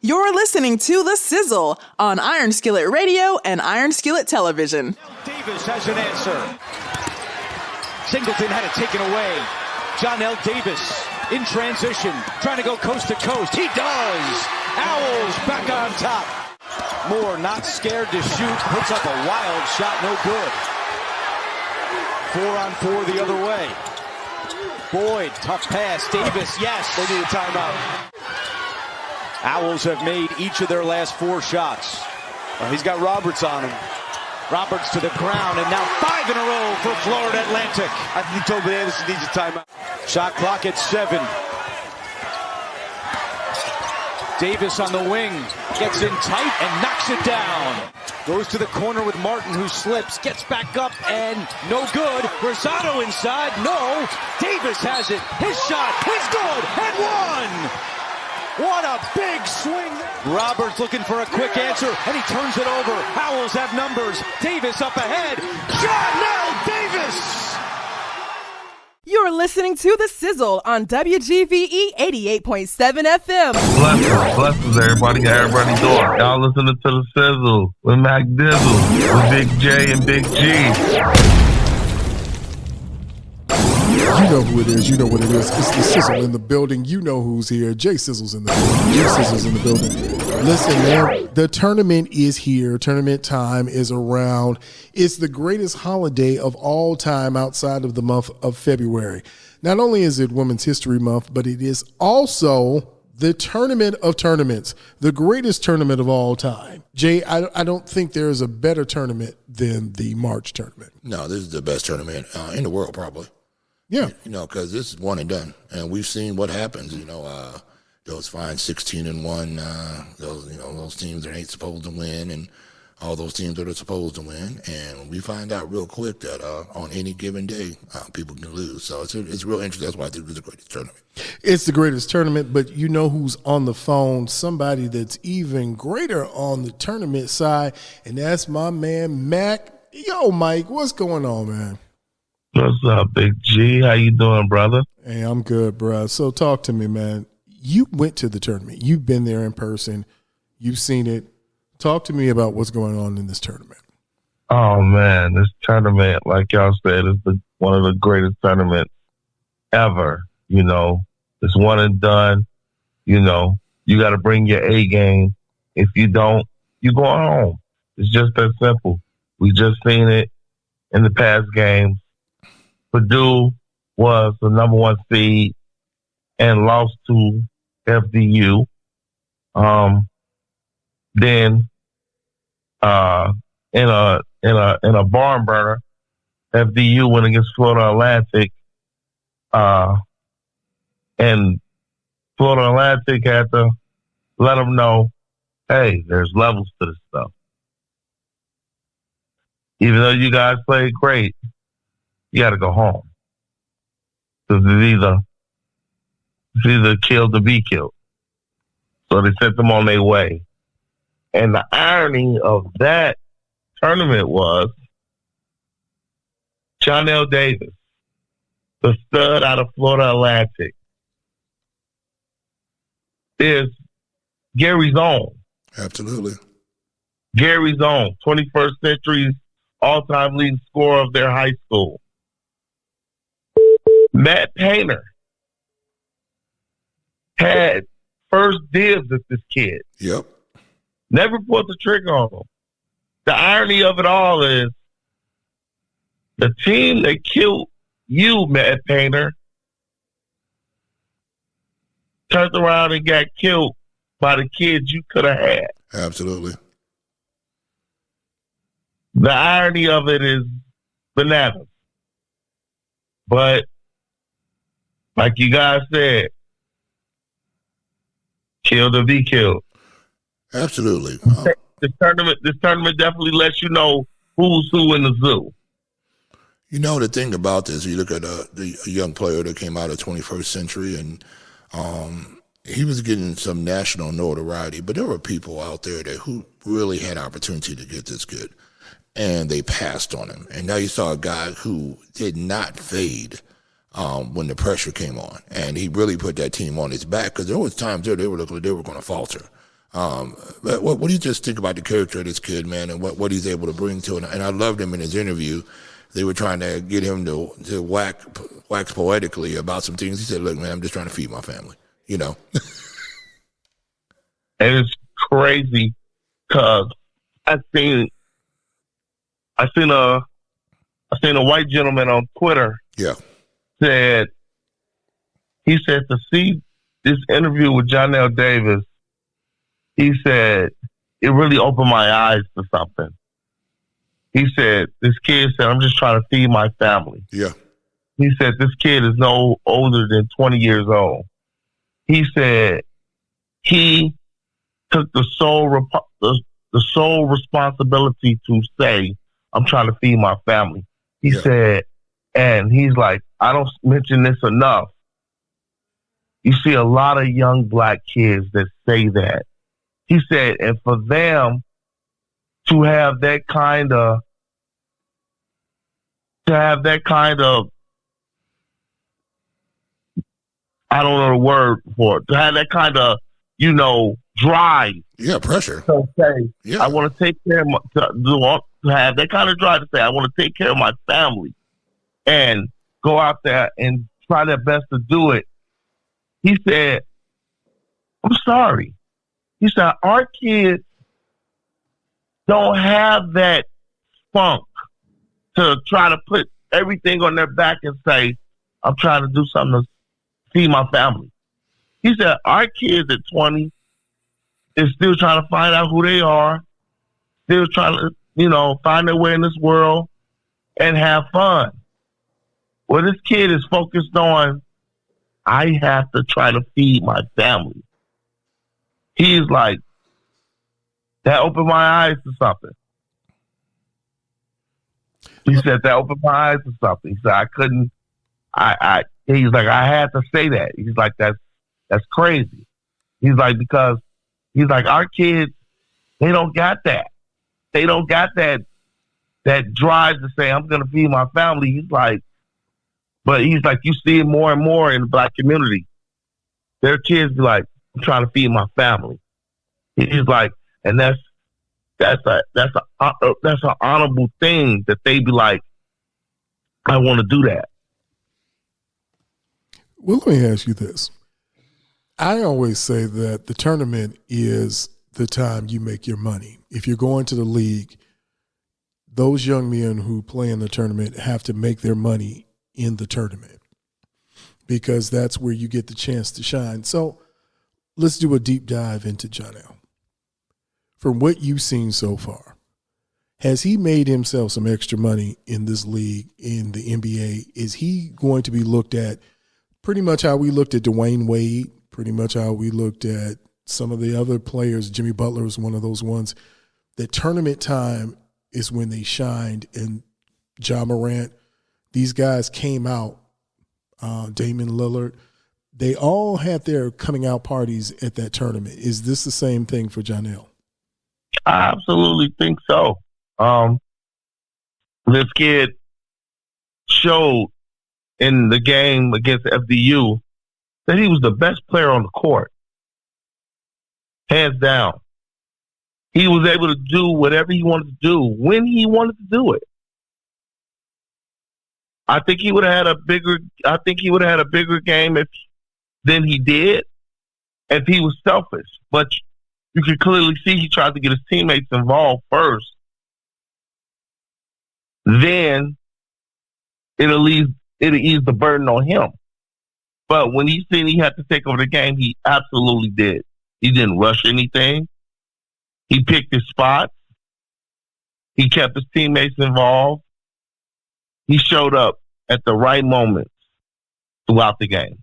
You're listening to The Sizzle on Iron Skillet Radio and Iron Skillet Television. Davis has an answer. Singleton had it taken away. Johnell Davis in transition, trying to go coast to coast. He does! Owls back on top. Moore not scared to shoot, puts up a wild shot, no good. 4-on-4 the other way. Boyd, tough pass. Davis, yes, they need a timeout. Owls have made each of their last 4 shots. He's got Roberts on him. Roberts to the ground, and now 5 in a row for Florida Atlantic. I think Toby Anderson needs a timeout. Shot clock at 7. Davis on the wing, gets in tight and knocks it down. Goes to the corner with Martin, who slips, gets back up, and no good. Rosado inside, no. Davis has it. His shot is good, and one. What a big swing. Roberts looking for a quick answer, and he turns it over. Owls have numbers. Davis up ahead. Johnell Davis! You're listening to The Sizzle on WGVE 88.7 FM. Blessings, everybody. How everybody doing? Y'all listening to The Sizzle with Mac Dizzle, with Big J and Big G. You know who it is. You know what it is. It's The Sizzle in the building. You know who's here. Jay Sizzle's in the building. Jay Sizzle's in the building. Listen, man, the tournament is here. Tournament time is around. It's the greatest holiday of all time outside of the month of February. Not only is it Women's History Month, but it is also the tournament of tournaments, the greatest tournament of all time. Jay, I don't think there is a better tournament than the March tournament. No, this is the best tournament in the world, probably. Yeah. You know, because this is one and done. And we've seen what happens, you know, those fine 16-1, those teams that ain't supposed to win, and all those teams that are supposed to win. And we find out real quick that on any given day, people can lose. So it's real interesting. That's why I think it's the greatest tournament. It's the greatest tournament, but you know who's on the phone? Somebody that's even greater on the tournament side, and that's my man, Mac. Yo, Mike, what's going on, man? What's up, Big G? How you doing, brother? Hey, I'm good, bro. So talk to me, man. You went to the tournament. You've been there in person. You've seen it. Talk to me about what's going on in this tournament. Oh, man, this tournament, like y'all said, is one of the greatest tournaments ever. You know, it's one and done. You know, you got to bring your A game. If you don't, you go home. It's just that simple. We just seen it in the past games. Purdue was the number 1 seed and lost to FDU. Then in a barn burner, FDU went against Florida Atlantic, and Florida Atlantic had to let them know, hey, there's levels to this stuff. Even though you guys played great, you got to go home. Because it's either killed or be killed. So they sent them on their way. And the irony of that tournament was Johnell Davis, the stud out of Florida Atlantic, is Gary's own. Absolutely. Gary's own, 21st century's all-time leading scorer of their high school. Matt Painter had first dibs at this kid. Yep. Never pulled the trigger on him. The irony of it all is the team that killed you, Matt Painter, turned around and got killed by the kids you could have had. Absolutely. The irony of it is bananas. But like you guys said, killed or be killed. Absolutely. This tournament definitely lets you know who's who in the zoo. You know, the thing about this, you look at the young player that came out of 21st century, and he was getting some national notoriety, but there were people out there who really had opportunity to get this good, and they passed on him. And now you saw a guy who did not fade when the pressure came on, and he really put that team on his back, because there was times there they were looking like they were going to falter. But what do you just think about the character of this kid, man, and what he's able to bring to it? And I loved him in his interview. They were trying to get him to wax poetically about some things. He said, "Look, man, I'm just trying to feed my family." You know. And it's crazy because I seen a white gentleman on Twitter. Yeah. He said to see this interview with Johnell Davis, he said, it really opened my eyes to something. He said, this kid said, I'm just trying to feed my family. Yeah. He said, this kid is no older than 20 years old. He said, he took the sole responsibility to say, I'm trying to feed my family. He said, and he's like, I don't mention this enough. You see a lot of young black kids that say that. He said, and for them to have that kind of, I don't know the word for it, to have that kind of, drive. Yeah, pressure. To say, I want to take care of to have that kind of drive to say, I want to take care of my family and go out there and try their best to do it. He said, I'm sorry. He said, our kids don't have that spunk to try to put everything on their back and say, I'm trying to do something to feed my family. He said, our kids at 20 is still trying to find out who they are, still trying to, find their way in this world and have fun. Well, this kid is focused on, I have to try to feed my family. He's like, that opened my eyes to something. He said that opened my eyes to something. He said, he's like, I had to say that. He's like, that's crazy. He's like, because he's like, our kids, they don't got that. They don't got that drive to say, I'm going to feed my family. He's like, you see it more and more in the black community. Their kids be like, I'm trying to feed my family. He's like, and that's an honorable thing that they be like, I want to do that. Well, let me ask you this. I always say that the tournament is the time you make your money. If you're going to the league, those young men who play in the tournament have to make their money in the tournament because that's where you get the chance to shine. So let's do a deep dive into Johnell. From what you've seen so far, has he made himself some extra money in this league, in the NBA? Is he going to be looked at pretty much how we looked at Dwayne Wade, pretty much how we looked at some of the other players? Jimmy Butler was one of those ones. That tournament time is when they shined, and Ja Morant, these guys came out, Damian Lillard, they all had their coming out parties at that tournament. Is this the same thing for Johnell? I absolutely think so. This kid showed in the game against FDU that he was the best player on the court. Hands down. He was able to do whatever he wanted to do when he wanted to do it. I think he would have had a bigger game than he did if he was selfish. But you can clearly see he tried to get his teammates involved first. Then it'll ease the burden on him. But when he seen he had to take over the game, he absolutely did. He didn't rush anything. He picked his spots. He kept his teammates involved. He showed up at the right moments throughout the game.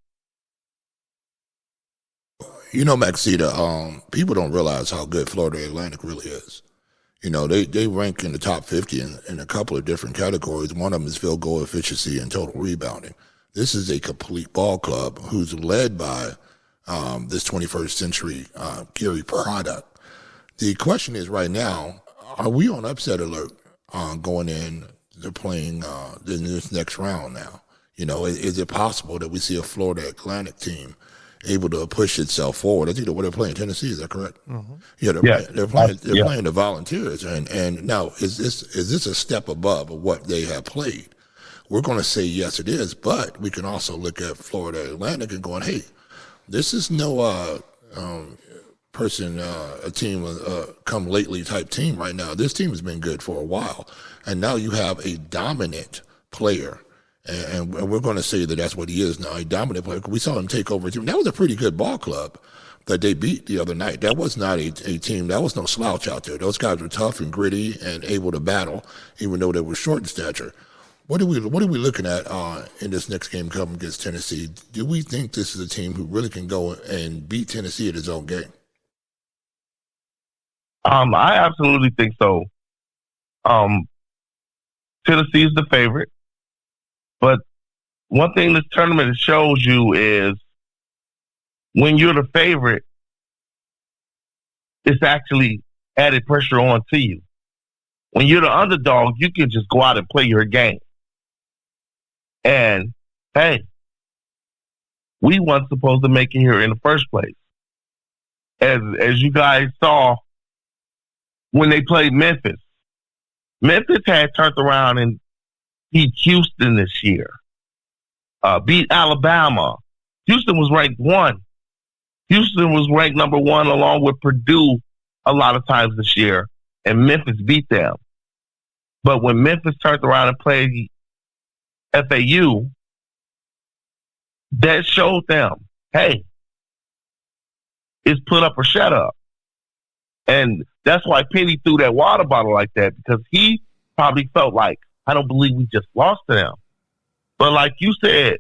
Maxita, people don't realize how good Florida Atlantic really is. They rank in the top 50 in a couple of different categories. One of them is field goal efficiency and total rebounding. This is a complete ball club who's led by this 21st century Gary product. The question is right now, are we on upset alert going in to playing in this next round now? Is it possible that we see a Florida Atlantic team able to push itself forward. I think they're playing Tennessee. Is that correct? Mm-hmm. Yeah, they're playing the Volunteers, and now is this a step above what they have played? We're going to say yes, it is, but we can also look at Florida Atlantic and going, hey, this is no a team come lately type team right now. This team has been good for a while, and now you have a dominant player. And we're going to say that that's what he is now, a dominant player. We saw him take over a team. That was a pretty good ball club that they beat the other night. That was not a team. That was no slouch out there. Those guys were tough and gritty and able to battle, even though they were short in stature. What are we looking at in this next game coming against Tennessee? Do we think this is a team who really can go and beat Tennessee at its own game? I absolutely think so. Tennessee is the favorite. But one thing this tournament shows you is when you're the favorite, it's actually added pressure on to you. When you're the underdog, you can just go out and play your game. And, hey, we weren't supposed to make it here in the first place. As you guys saw when they played Memphis, Memphis had turned around and beat Houston this year. Beat Alabama. Houston was ranked 1. Houston was ranked number 1 along with Purdue a lot of times this year, and Memphis beat them. But when Memphis turned around and played FAU, that showed them, hey, it's put up or shut up. And that's why Penny threw that water bottle like that, because he probably felt like, I don't believe we just lost to them. But like you said,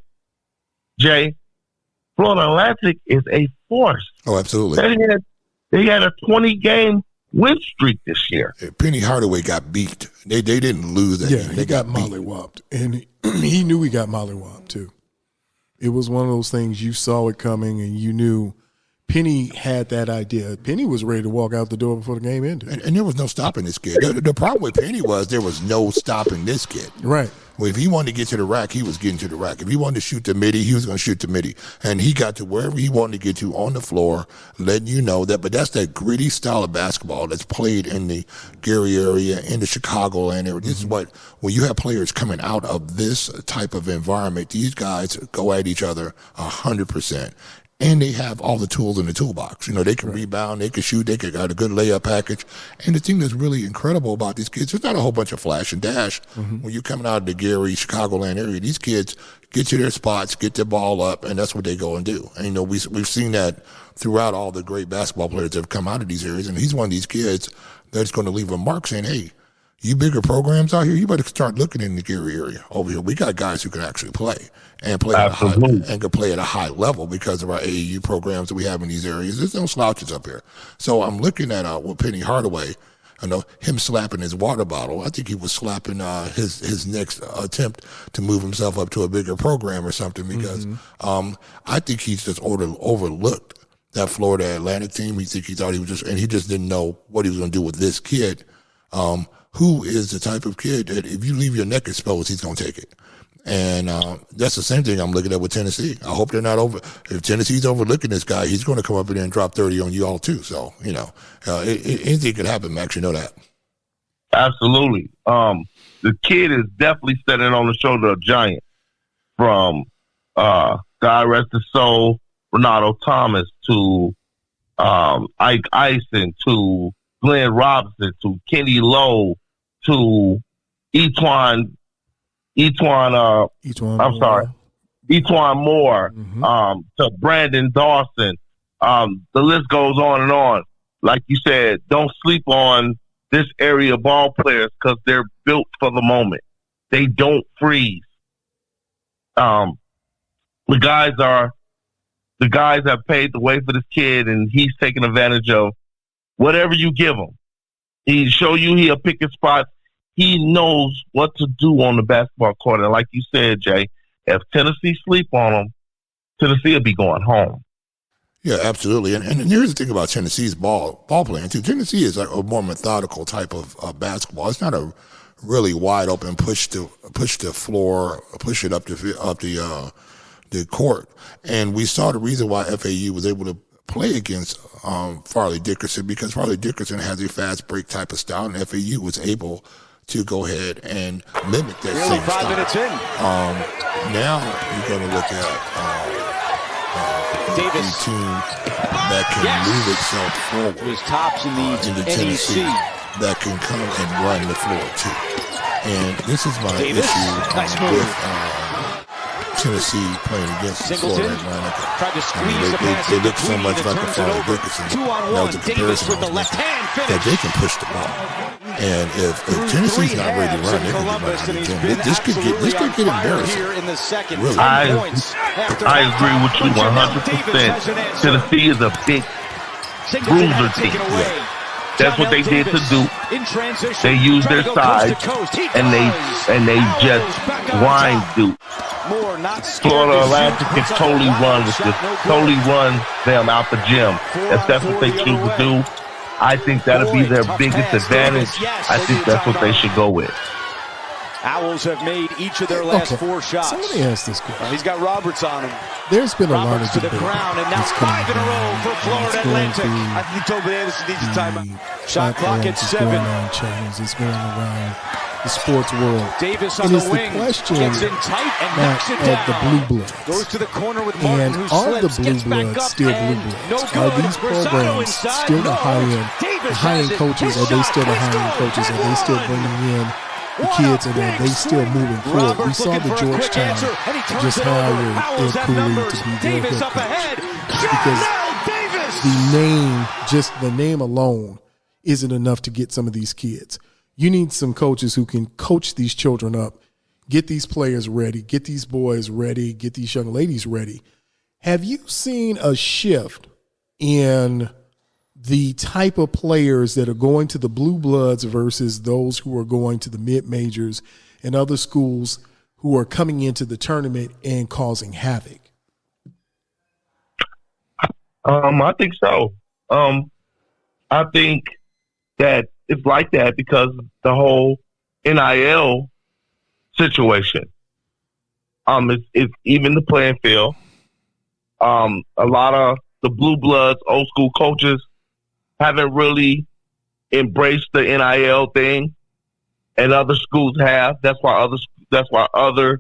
Jay, Florida Atlantic is a force. Oh, absolutely. They had a 20-game win streak this year. Penny Hardaway got beat. They didn't lose that game. He got mollywopped. And he knew he got mollywopped, too. It was one of those things you saw it coming and you knew Penny had that idea. Penny was ready to walk out the door before the game ended. And there was no stopping this kid. The problem with Penny was there was no stopping this kid. Right. Well, if he wanted to get to the rack, he was getting to the rack. If he wanted to shoot the midi, he was going to shoot the midi. And he got to wherever he wanted to get to on the floor, letting you know that. But that's that gritty style of basketball that's played in the Gary area, in the Chicagoland area. This is what, when you have players coming out of this type of environment, these guys go at each other 100%. And they have all the tools in the toolbox. You know, they can rebound, they can shoot, they got a good layup package. And the thing that's really incredible about these kids, there's not a whole bunch of flash and dash. When you're coming out of the Gary, Chicagoland area, these kids get to their spots, get their ball up, and that's what they go and do. And, you know, we've seen that throughout all the great basketball players that have come out of these areas. And he's one of these kids that's going to leave a mark saying, hey, you bigger programs out here, you better start looking in the Gary area over here. We got guys who can actually play and play at a high level because of our AAU programs that we have in these areas. There's no slouches up here. So I'm looking at with Penny Hardaway, I know him slapping his water bottle. I think he was slapping his next attempt to move himself up to a bigger program or something because I think he's just overlooked that Florida Atlantic team. He thought he was he just didn't know what he was going to do with this kid. Who is the type of kid that if you leave your neck exposed, he's going to take it. And that's the same thing I'm looking at with Tennessee. I hope they're not if Tennessee's overlooking this guy, he's going to come up in there and drop 30 on you all too. So, you know, anything could happen, Max, you know that. Absolutely. The kid is definitely standing on the shoulder of giants, from God rest his soul, Renato Thomas, to Ike Eisen, to Glenn Robinson, to Kenny Lowe, to Etuan Moore, to Brandon Dawson. The list goes on and on. Like you said, don't sleep on this area ball players because they're built for the moment. They don't freeze. The guys have paved the way for this kid, and he's taking advantage of whatever you give him. He'll show you, he'll pick his spots. He knows what to do on the basketball court. And like you said, Jay, if Tennessee sleep on him, Tennessee will be going home. Yeah, absolutely. And here's the thing about Tennessee's ball playing too. Tennessee is like a more methodical type of basketball. It's not a really wide open push the floor, push it up the the court. And we saw the reason why FAU was able to play against Fairleigh Dickinson, because Fairleigh Dickinson has a fast break type of style, and FAU was able to go ahead and mimic that same 5 style. minutes in. Now you're going to look at Davis. a team that can move itself forward. His tops in the Tennessee NEC. that can come and run the floor too. And this is my Davis. issue Nice move. with Tennessee playing against Singleton Florida Atlantic. tried to squeeze the pass They into look so Tweedy much that like a turns it Fairleigh over. Dickinson. 2-on-1. That was the Davis comparison with I the was left making. hand That finish. they can push the ball. And if Tennessee's not ready to run, they can run. This could get embarrassing. Here in the second. Really. I agree with you 100%. Tennessee is a big bruiser team. That's what they did to Duke. They used their size and they just grind Duke. Florida Atlantic can totally run them out the gym. If that's what they choose to do, I think that'll be their biggest advantage. I think that's what they should go with. Owls have made each of their last 4 shots. Somebody asked this question. He's got Roberts on him. There's been a lot Roberts of to the debate. ground, and now that's coming 5 in a row down. for Florida It's going Atlantic. through I think Tobin Anderson needs a timeout. Shot the clock at platforms, 7. It's going on channels. It's going around the sports world. Davis on And the it's the wing. question Gets in tight and knocks it at the down. Blue Bloods. Goes to the corner with Martin, And who are the slips, Blue gets back Bloods up, still Blue and Bloods? no Are good. these Rosado programs inside, still the no. high-end Davis coaches? has Are they it. still the His shot. high-end Let's coaches? go. Are they still bringing in the kids, and are they still moving forward? We Roberts saw looking the for a quick Georgetown answer, and he turns just it over. hired Owls Ed have Cooley numbers. to be their Davis head up coach. ahead. Because Johnell Davis. the name, just the name alone, isn't enough to get some of these kids. You need some coaches who can coach these children up, get these players ready, get these boys ready, get these young ladies ready. Have you seen a shift in the type of players that are going to the Blue Bloods versus those who are going to the mid-majors and other schools who are coming into the tournament and causing havoc? I think so. I think that it's like that because the whole NIL situation. It's even the playing field. A lot of the Blue Bloods, old school coaches haven't really embraced the NIL thing, and other schools have. That's why other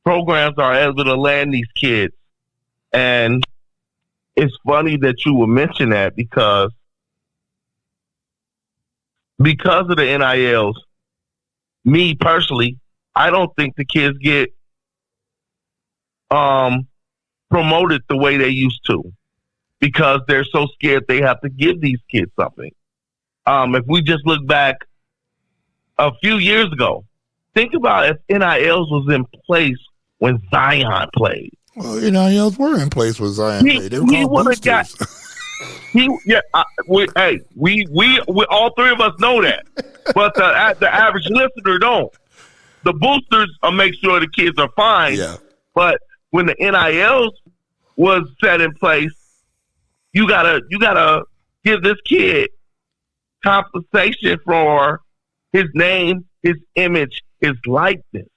programs are able to land these kids. And it's funny that you would mention that because of the NILs, me personally, I don't think the kids get promoted the way they used to because they're so scared they have to give these kids something. If we just look back a few years ago, think about if NILs was in place when Zion played. Well, NILs were in place with Zion played. They were called boosters. We all three of us know that, but the average listener don't. The boosters make sure the kids are fine. Yeah. But when the NILs was set in place, you gotta give this kid compensation for his name, his image, his likeness.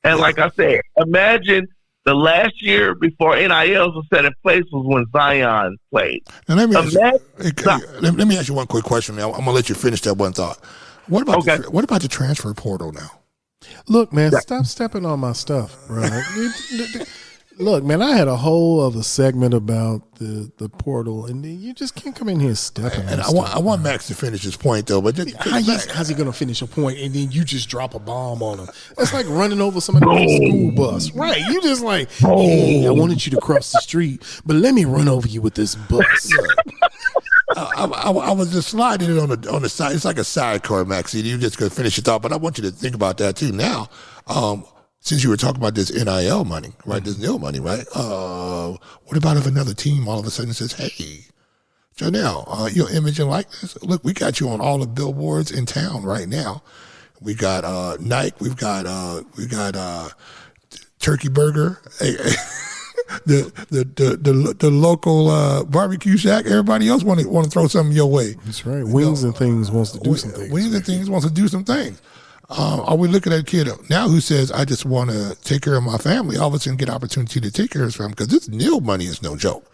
And like I said, imagine the last year before NILs was set in place was when Zion played. Now, let me ask you one quick question. Now, I'm going to let you finish that one thought. What about the transfer portal now? Look, man, stop stepping on my stuff, bro. Look, man, I had a whole other segment about the portal, and you just can't come in here stepping. And I want Max to finish his point, though. But how's he going to finish a point, and then you just drop a bomb on him? That's like running over somebody on a school bus, right? You just like, hey, I wanted you to cross the street, but let me run over you with this bus. I was just sliding it on the side. It's like a sidecar, Max. You just going to finish your thought, but I want you to think about that too. Now, since you were talking about this NIL money, right? This NIL money, right? What about if another team all of a sudden says, "Hey, Johnell, your image and likeness. Look, we got you on all the billboards in town right now. We got Nike. We've got Turkey Burger." The local barbecue shack. Everybody else want to throw something your way. That's right. Wings and Things wants to do some things. Wings and Things wants to do some things. Are we looking at a kid now who says, I just want to take care of my family, all of a sudden get opportunity to take care of his family? Because this NIL money is no joke.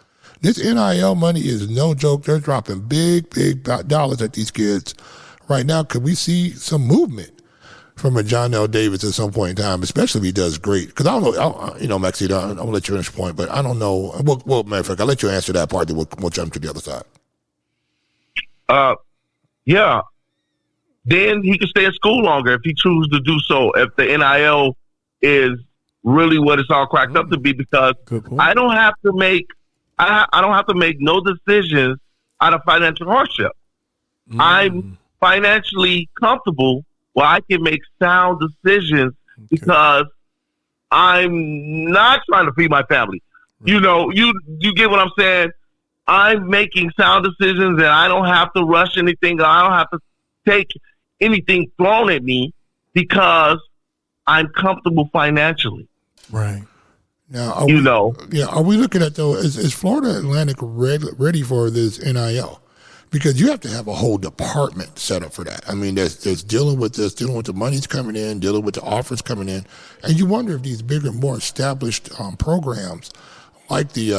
This NIL money is no joke. They're dropping big dollars at these kids right now. Could we see some movement from a Johnell Davis at some point in time, especially if he does great? Because I don't know, Maxie, I'll let you finish your point, but I don't know. Well, matter of fact, I'll let you answer that part, then we'll jump to the other side. Yeah. Then he can stay in school longer if he chooses to do so, if the NIL is really what it's all cracked up to be, because I don't have to make no decisions out of financial hardship. I'm financially comfortable where I can make sound decisions because I'm not trying to feed my family. You know, you get what I'm saying? I'm making sound decisions and I don't have to rush anything. I don't have to take anything thrown at me because I'm comfortable financially. Right. Now, are we looking at, though, is Florida Atlantic ready for this NIL? Because you have to have a whole department set up for that. I mean, there's dealing with this, dealing with the money's coming in, dealing with the offers coming in. And you wonder if these bigger, more established programs like the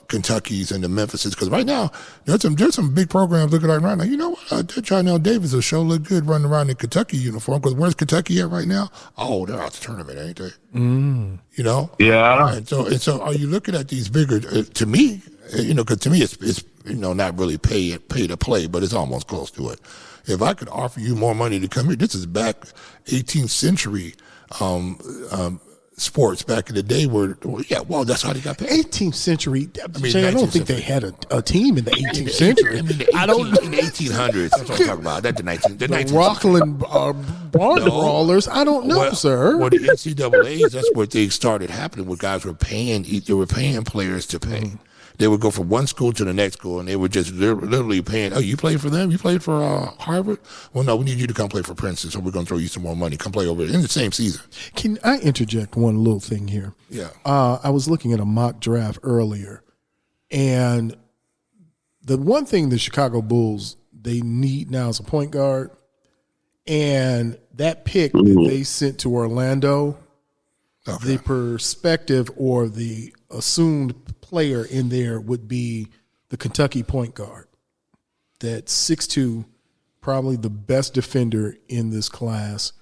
Kentuckys and the Memphises, because right now there's some big programs looking at right now. You know what? Johnell Davis will sure look good running around in Kentucky uniform. Because where's Kentucky at right now? Oh, they're out the tournament, ain't they? You know? Yeah. And so, are you looking at these bigger? To me, because to me it's not really pay to play, but it's almost close to it. If I could offer you more money to come here, this is back 18th century. Sports back in the day that's how they got paid. 18th century. I don't think they had a team in the 18th century. In the 1800s. That's what I'm talking about. That's the 19th Rockland Barn Brawlers. I don't know, sir. Well, the NCAAs, that's where things started happening, where guys were paying players to pay. They would go from one school to the next school, and they were just literally paying. Oh, you played for them? You played for Harvard? Well, no, we need you to come play for Princeton, so we're going to throw you some more money. Come play over in the same season. Can I interject one little thing here? Yeah. I was looking at a mock draft earlier, and the one thing the Chicago Bulls, they need now is a point guard, and that pick that they sent to Orlando, the perspective or the assumed player in there would be the Kentucky point guard. That's 6'2", probably the best defender in this class.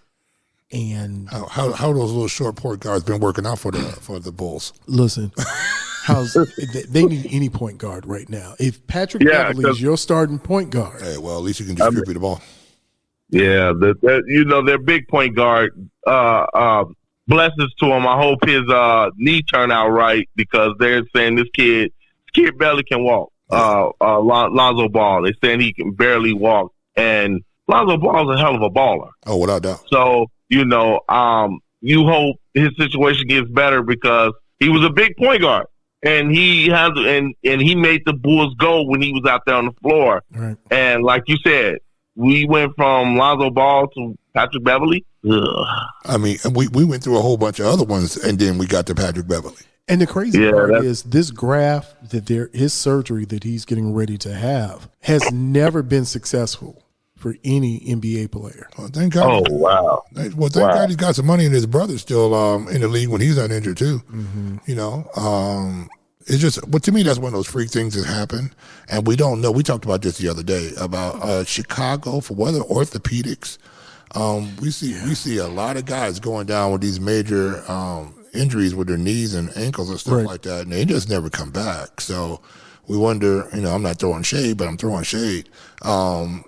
And how those little short point guards been working out for the Bulls? Listen, they need any point guard right now. If Patrick Beverly is your starting point guard, hey, well, at least you can distribute the ball. Yeah, their big point guard. Blessings to him. I hope his knee turned out right, because they're saying this kid barely can walk. Lonzo Ball. They're saying he can barely walk, and Lonzo Ball is a hell of a baller. Oh, without doubt. So you hope his situation gets better, because he was a big point guard, and he made the Bulls go when he was out there on the floor. Right. And like you said, we went from Lonzo Ball to Patrick Beverly. Ugh. I mean, we went through a whole bunch of other ones, and then we got to Patrick Beverly. And the crazy part is this graph his surgery that he's getting ready to have has never been successful for any NBA player. Oh, thank God. Oh, wow. Well, thank God he's got some money, and his brother's still in the league when he's not injured too. Mm-hmm. It's just, but to me, that's one of those freak things that happen, and we don't know. We talked about this the other day about Chicago for whether orthopedics. We see a lot of guys going down with these major injuries with their knees and ankles and stuff like that, and they just never come back. So we wonder, I'm not throwing shade, but I'm throwing shade. Do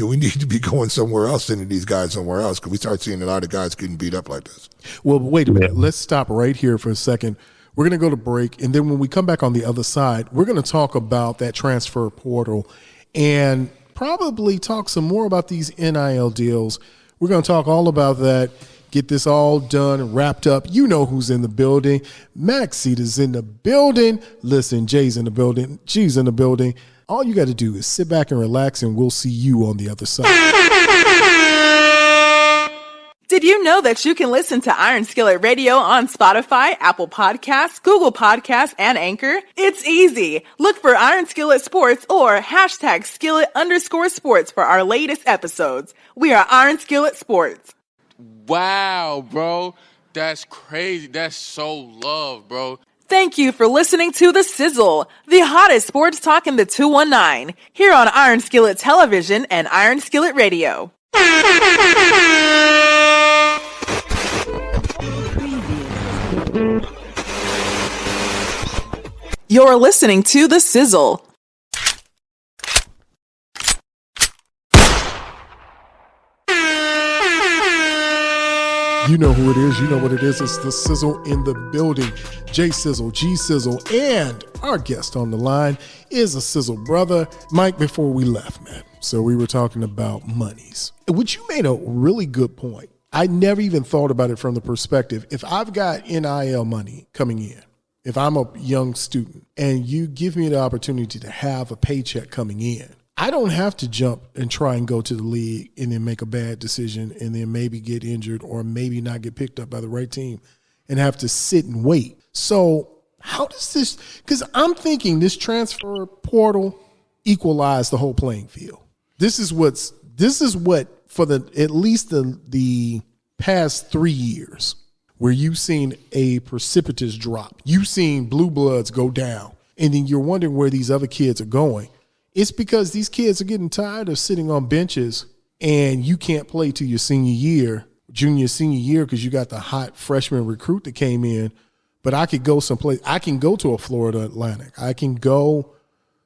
we need to be going somewhere else, sending these guys somewhere else? Because we start seeing a lot of guys getting beat up like this. Well, wait a minute. Let's stop right here for a second. We're going to go to break, and then when we come back on the other side, we're going to talk about that transfer portal and probably talk some more about these NIL deals. We're going to talk all about that, get this all done and wrapped up. You know who's in the building. Maxie is in the building. Listen, Jay's in the building. G's in the building. All you got to do is sit back and relax, and we'll see you on the other side. Did you know that you can listen to Iron Skillet Radio on Spotify, Apple Podcasts, Google Podcasts, and Anchor? It's easy. Look for Iron Skillet Sports or hashtag Skillet_sports for our latest episodes. We are Iron Skillet Sports. Wow, bro. That's crazy. That's so love, bro. Thank you for listening to The Sizzle, the hottest sports talk in the 219, here on Iron Skillet Television and Iron Skillet Radio. You're listening to The Sizzle. You know who it is. You know what it is. It's The Sizzle in the building. J Sizzle, G Sizzle, and our guest on the line is a Sizzle brother. Mike, before we left, man, so we were talking about monies, which you made a really good point. I never even thought about it from the perspective, if I've got NIL money coming in, if I'm a young student and you give me the opportunity to have a paycheck coming in, I don't have to jump and try and go to the league and then make a bad decision and then maybe get injured or maybe not get picked up by the right team and have to sit and wait. So how does this, because I'm thinking this transfer portal equalized the whole playing field. This is what for at least the past 3 years where you've seen a precipitous drop. You've seen blue bloods go down and then you're wondering where these other kids are going. It's because these kids are getting tired of sitting on benches and you can't play till your senior year, senior year, because you got the hot freshman recruit that came in. But I could go someplace. I can go to a Florida Atlantic. I can go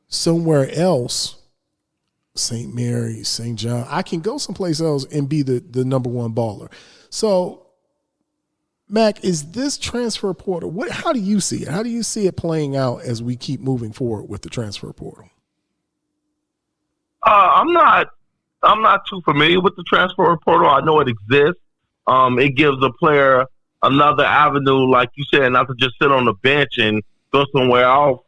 somewhere else, St. Mary's, St. John. I can go someplace else and be the number one baller. So, Mac, is this transfer portal, how do you see it? How do you see it playing out as we keep moving forward with the transfer portal? I'm not too familiar with the transfer portal. I know it exists. It gives a player another avenue, like you said, not to just sit on the bench and go somewhere else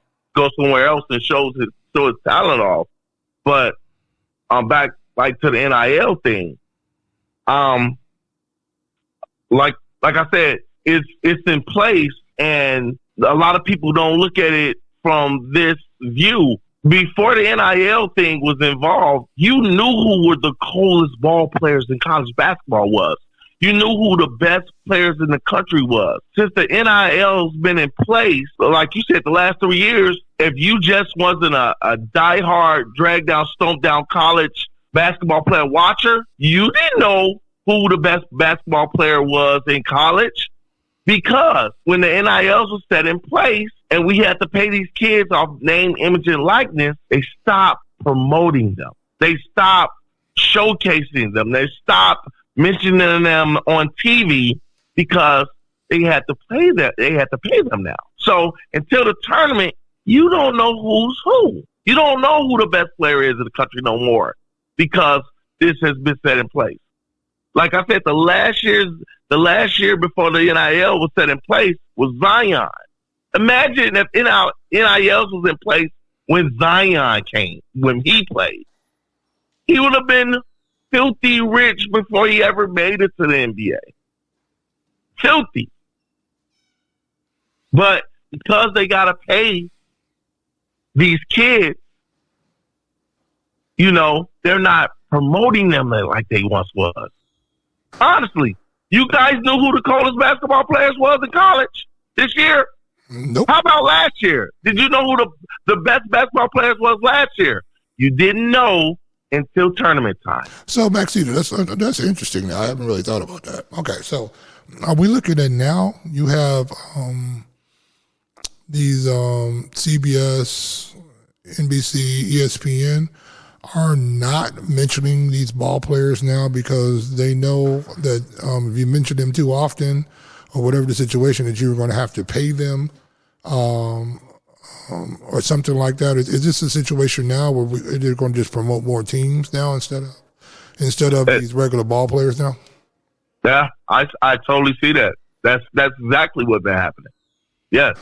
and show his talent off. But back like to the NIL thing. Like I said, it's in place, and a lot of people don't look at it from this view. Before the NIL thing was involved, you knew who were the coolest ball players in college basketball was. You knew who the best players in the country was. Since the NIL's been in place, like you said, the last 3 years, if you just wasn't a diehard, drag down, stomp down college basketball player watcher, you didn't know who the best basketball player was in college. Because when the NILs was set in place and we had to pay these kids off name, image, and likeness, they stopped promoting them. They stopped showcasing them. They stopped mentioning them on TV because they had to pay them. They had to pay them now. So until the tournament, you don't know who's who. You don't know who the best player is in the country no more because this has been set in place. Like I said, the last year before the NIL was set in place was Zion. Imagine if NIL was in place when Zion came, when he played. He would have been filthy rich before he ever made it to the NBA. Filthy. But because they got to pay these kids, they're not promoting them like they once was. Honestly, you guys knew who the coolest basketball players was in college this year? Nope. How about last year? Did you know who the best basketball players was last year? You didn't know until tournament time. So, Maxine, that's interesting. I haven't really thought about that. Okay, so are we looking at now? You have these CBS, NBC, ESPN are not mentioning these ball players now because they know that if you mention them too often or whatever the situation that you're going to have to pay them or something like that. Is this a situation now where they're going to just promote more teams now instead of these regular ball players now? Yeah, I totally see that. That's exactly what's been happening. Yes.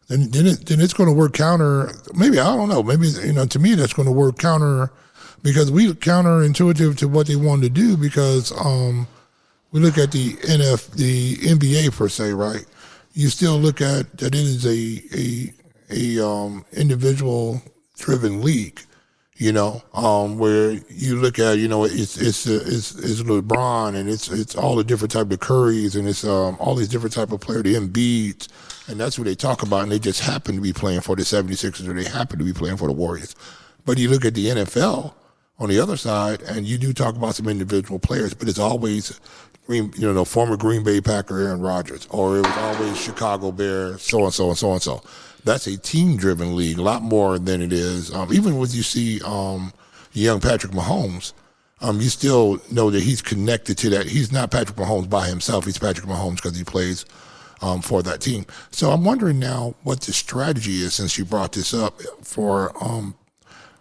Then it's going to work counter. Maybe I don't know. Maybe to me that's going to work counter because we counterintuitive to what they wanted to do because we look at the NBA per se, right? You still look at that it is a individual driven league, where you look at, it's LeBron and it's all the different type of Currys and it's all these different type of players, the Embiids, and that's what they talk about, and they just happen to be playing for the 76ers or they happen to be playing for the Warriors. But you look at the NFL on the other side, and you do talk about some individual players, but it's always former Green Bay Packer Aaron Rodgers, or it was always Chicago Bears, so and so and so and so. That's a team-driven league, a lot more than it is. Even when you see young Patrick Mahomes, you still know that he's connected to that. He's not Patrick Mahomes by himself. He's Patrick Mahomes because he plays for that team. So I'm wondering now what the strategy is, since you brought this up, for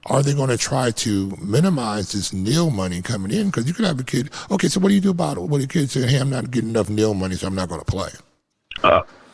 are they going to try to minimize this nil money coming in? Because you could have a kid, okay, so what do you do about it? What a kid saying, hey, I'm not getting enough nil money, so I'm not going to play.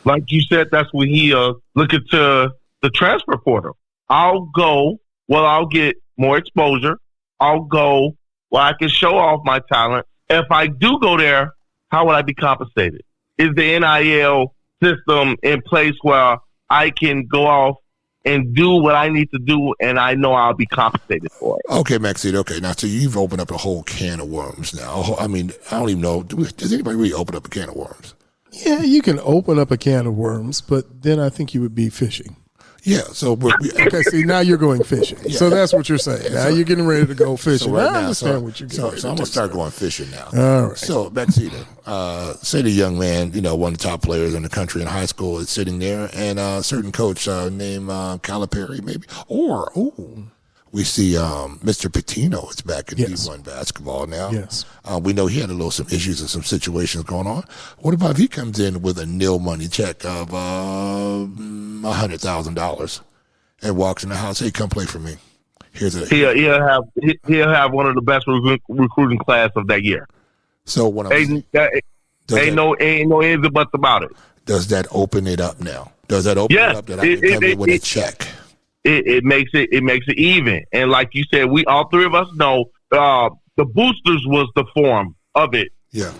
Like you said, that's when he look into the transfer portal. I'll go, I'll get more exposure. I'll go where I can show off my talent. If I do go there, how would I be compensated? Is the NIL system in place where I can go off and do what I need to do, and I know I'll be compensated for it? Okay, Maxine, okay. Now, so you've opened up a whole can of worms now. I mean, I don't even know. Does anybody really open up a can of worms? Yeah, you can open up a can of worms, but then I think you would be fishing. Yeah, so okay. See, now you're going fishing. Yeah. So that's what you're saying. Now you're getting ready to go fishing. So right I understand what you're getting. So I'm gonna start going fishing now. All right. So Betsy, say the young man, one of the top players in the country in high school is sitting there, and a certain coach named Calipari, maybe, or we see Mr. Pitino is back in D1 basketball now. Yes. We know he had some issues and some situations going on. What about if he comes in with a nil money check of $100,000 and walks in the house? Hey, come play for me. He'll have one of the best recruiting class of that year. So what I'm saying, no ends or buts about it. Does that open it up now? Does that open it up that I can come in with a check? It makes it even. And like you said, we all three of us know the boosters was the form of it. Yeah.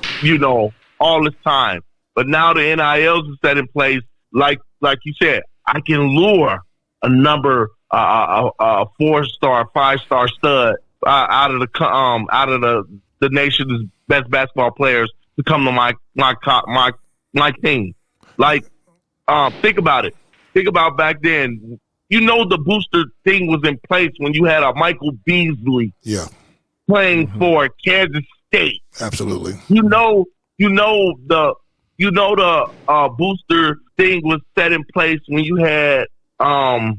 All this time. But now the NILs is set in place. Like you said, I can lure a number a 4-star, 5-star stud out of the nation's best basketball players to come to my team. Like, think about it. Think about back then. The booster thing was in place when you had a Michael Beasley playing for Kansas State. Absolutely. The booster thing was set in place when you had a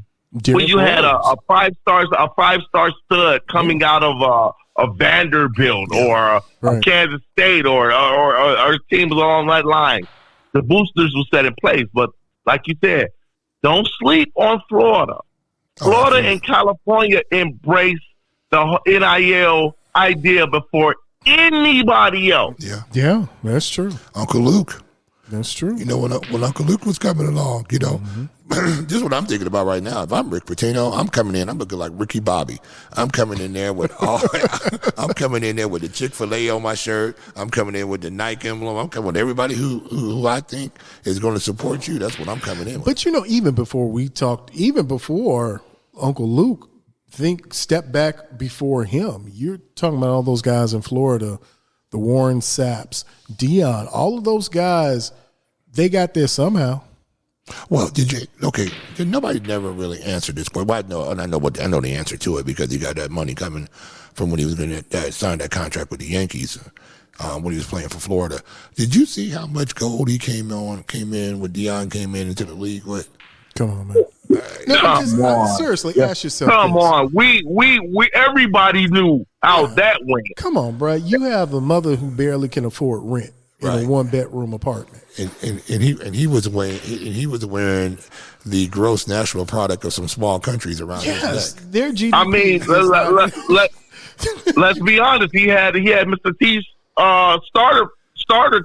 5-star stud coming out of a Vanderbilt or a Kansas State or teams along that line. The boosters were set in place, but like you said, don't sleep on Florida. Florida and California embrace the NIL idea before anybody else. Yeah, that's true. Uncle Luke. That's true. When Uncle Luke was coming along, this is what I'm thinking about right now. If I'm Rick Pitino, I'm coming in. I'm looking like Ricky Bobby. I'm coming in there with I'm coming in there with the Chick-fil-A on my shirt. I'm coming in with the Nike emblem. I'm coming with everybody who I think is going to support you. That's what I'm coming in with. But even before Uncle Luke, step back before him. You're talking about all those guys in Florida, the Warren Sapps, Dion, all of those guys. They got there somehow. Well, nobody never really answered this question. Well, I know the answer to it because he got that money coming from when he was going to sign that contract with the Yankees when he was playing for Florida. Did you see how much gold he came in when Dion came into the league with? Come on, man. Seriously, ask yourself. Come on. We everybody knew how that went. Come on, bro. You have a mother who barely can afford rent in a 1-bedroom apartment. And he was wearing the gross national product of some small countries around his neck. Their GDP. I mean, let's be honest. He had Mr. T's starter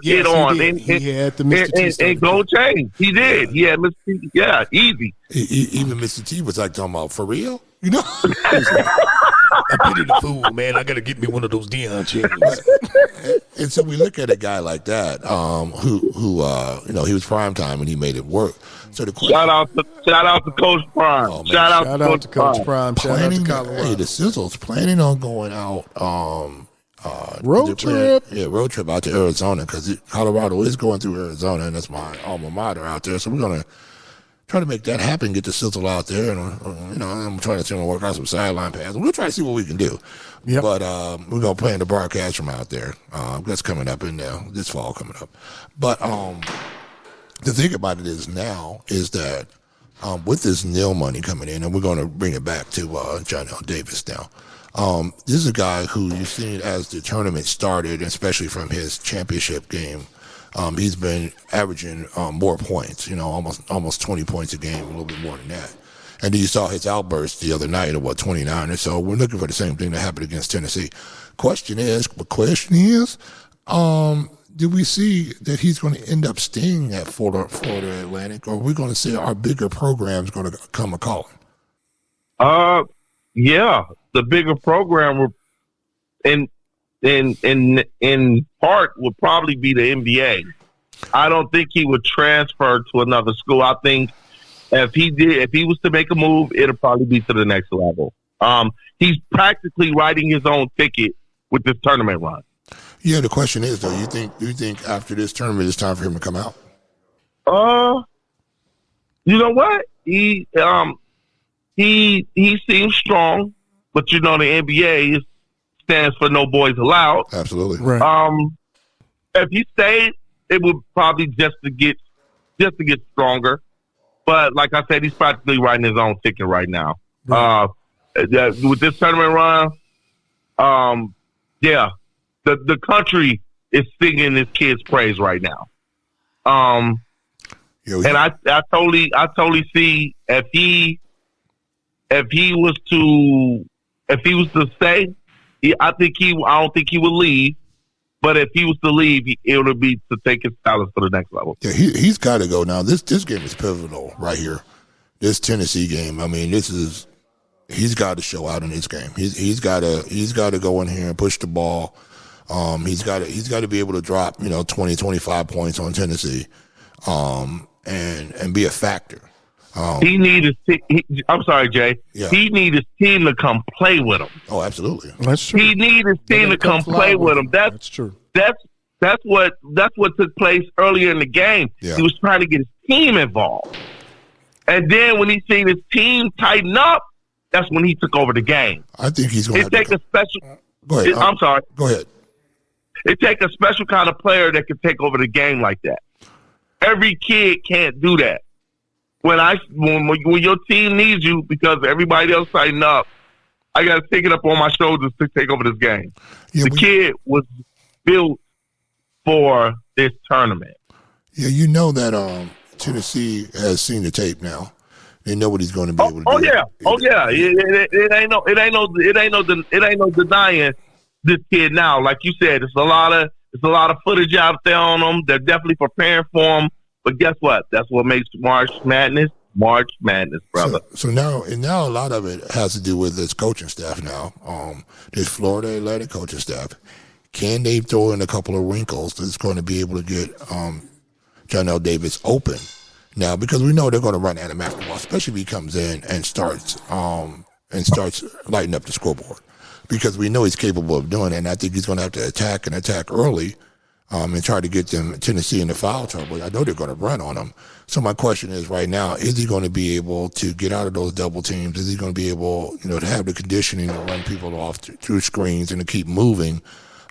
kit on. He had the Mr. T and gold chain. He did. He had Mr. T. Yeah, easy. Even Mr. T was like talking about, for real? I pity the fool, man. I got to get me one of those Deion chains. And so we look at a guy like that, who he was prime time and he made it work. So the question, shout out to Coach Prime. Oh, shout out to Coach Prime. Shout out to Colorado. Hey, the Sizzle's planning on going out. Road trip. Road trip out to Arizona because Colorado is going through Arizona, and that's my alma mater out there. So we're gonna try to make that happen. Get the Sizzle out there, and I'm trying to see him work out some sideline passes. We'll try to see what we can do. Yep. But we're gonna plan the broadcast from out there. That's coming up in this fall coming up. But the thing about it is that with this nil money coming in, and we're going to bring it back to Johnell Davis now. This is a guy who you've seen as the tournament started, especially from his championship game. He's been averaging more points, almost 20 points a game, a little bit more than that. And then you saw his outburst the other night of 29 or so. We're looking for the same thing that happened against Tennessee. Question is, do we see that he's going to end up staying at Florida Atlantic, or are we going to see our bigger programs going to come a-calling? Yeah, the bigger program in part would probably be the NBA. I don't think he would transfer to another school. I think if he was to make a move, it'll probably be to the next level. He's practically writing his own ticket with this tournament run. Yeah, the question is, though, do you think after this tournament it's time for him to come out? You know what? He seems strong, but the NBA stands for no boys allowed. Absolutely. Right. If he stayed, it would probably just to get stronger. But like I said, he's practically writing his own ticket right now. Right. With this tournament run, the country is singing this kid's praise right now. And I totally see if he was to stay, I don't think he would leave. But if he was to leave, it would be to take his talents to the next level. Yeah, he's got to go now. This game is pivotal right here. This Tennessee game. I mean, he's got to show out in this game. He's got to go in here and push the ball. He's got to be able to drop 20, 25 points on Tennessee, and be a factor. He need his I'm sorry, Jay. Yeah. He need his team to come play with him. Oh, absolutely. That's true. He need his team to come play with him. That's true. That's what took place earlier in the game. Yeah. He was trying to get his team involved, and then when he seen his team tighten up, that's when he took over the game. I think he's going to take a special. Go ahead. I'm sorry. Go ahead. It takes a special kind of player that can take over the game like that. Every kid can't do that. When your team needs you because everybody else tighten up, I got to take it up on my shoulders to take over this game. Yeah, the kid was built for this tournament. Yeah, you know that Tennessee has seen the tape now. They know what he's going to be able to do. Oh yeah. It ain't no denying this kid now. Like you said, there's a lot of footage out there on him. They're definitely preparing for him. But guess what? That's what makes March Madness, brother. So now a lot of it has to do with this coaching staff now. This Florida Atlantic coaching staff. Can they throw in a couple of wrinkles that's going to be able to get Johnell Davis open now? Because we know they're going to run at him after a while, especially if he comes in and starts lighting up the scoreboard. Because we know he's capable of doing it, and I think he's going to have to attack early. And try to get Tennessee into foul trouble. I know they're going to run on him. So my question is right now, is he going to be able to get out of those double teams? Is he going to be able, to have the conditioning to run people off through screens and to keep moving?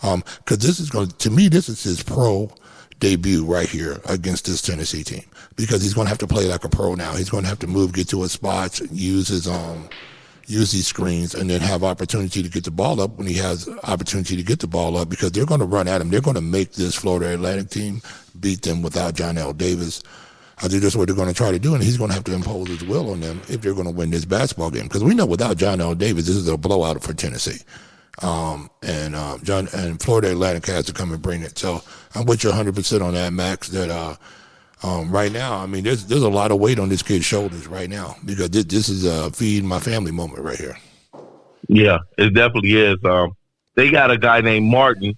Because this is his pro debut right here against this Tennessee team. Because he's going to have to play like a pro now. He's going to have to move, get to his spots, use these screens, and then have opportunity to get the ball up when he has opportunity to get the ball up, because they're going to run at him. They're going to make this Florida Atlantic team beat them without Johnell Davis. I think that's what they're going to try to do, and he's going to have to impose his will on them if they're going to win this basketball game. Because we know without Johnell Davis, this is a blowout for Tennessee. And Florida Atlantic has to come and bring it. So I'm with you 100% on that, Max, that right now, I mean, there's a lot of weight on this kid's shoulders right now, because this is a feed my family moment right here. Yeah, it definitely is. They got a guy named Martin,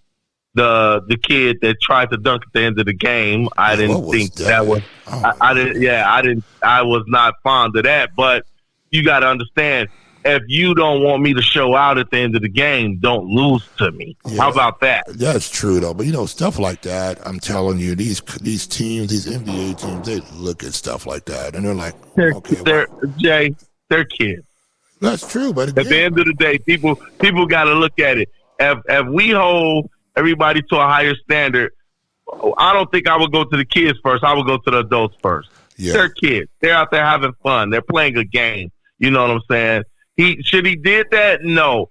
the kid that tried to dunk at the end of the game. I didn't think that was. I didn't. Yeah, I didn't. I was not fond of that. But you got to understand, if you don't want me to show out at the end of the game, don't lose to me. Yeah, how about that? That's true, though. But, stuff like that, I'm telling you, these teams, these NBA teams, they look at stuff like that, and they're like, they're kids. That's true. But again, at the end of the day, people got to look at it. If we hold everybody to a higher standard, I don't think I would go to the kids first. I would go to the adults first. Yeah. They're kids. They're out there having fun. They're playing a game. You know what I'm saying? Should he did that? No.